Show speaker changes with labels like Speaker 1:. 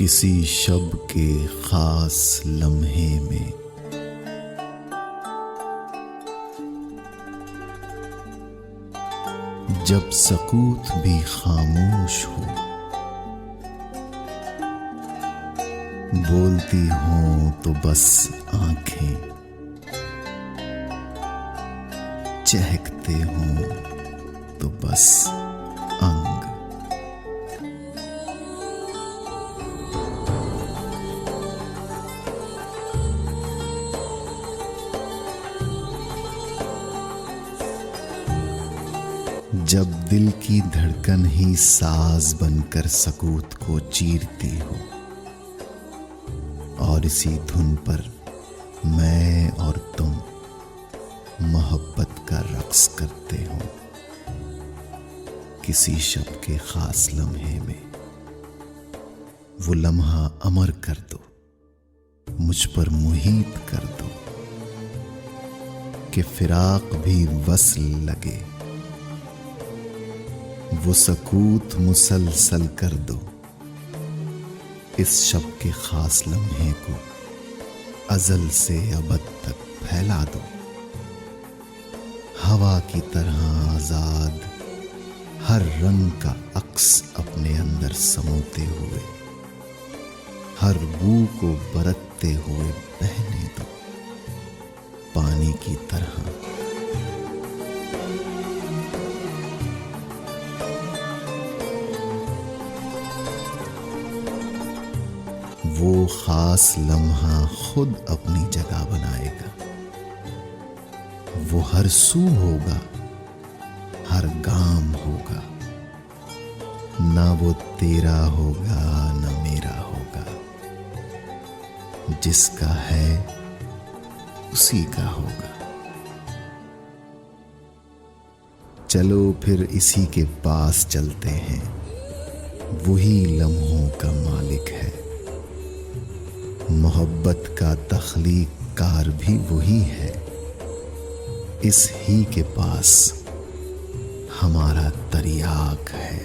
Speaker 1: किसी शब के खास लम्हे में जब सकूत भी खामोश हो, बोलती हों तो बस आंखें, चहकते हों तो बस अंग। जब दिल की धड़कन ही साज बनकर सकूत को चीरती हो और इसी धुन पर मैं और तुम मोहब्बत का रक्स करते हो, किसी शब के खास लम्हे में वो लम्हा अमर कर दो, मुझ पर मुहीत कर दो कि फिराक भी वस्ल लगे, वो सकूत मुसलसल कर दो, इस शब के खास लम्हे को अज़ल से अबद तक फैला दो। हवा की तरह आजाद हर रंग का अक्स अपने अंदर समोते हुए, हर बू को बरतते हुए बहने दो पानी की तरह। वो खास लम्हा खुद अपनी जगह बनाएगा, वो हर सू होगा, हर गाम होगा, ना वो तेरा होगा ना मेरा होगा, जिसका है उसी का होगा। चलो फिर इसी के पास चलते हैं, वही लम्हों का मालिक है, मोहब्बत का तख्लीक कार भी वही है, इस ही के पास हमारा तरियाक है।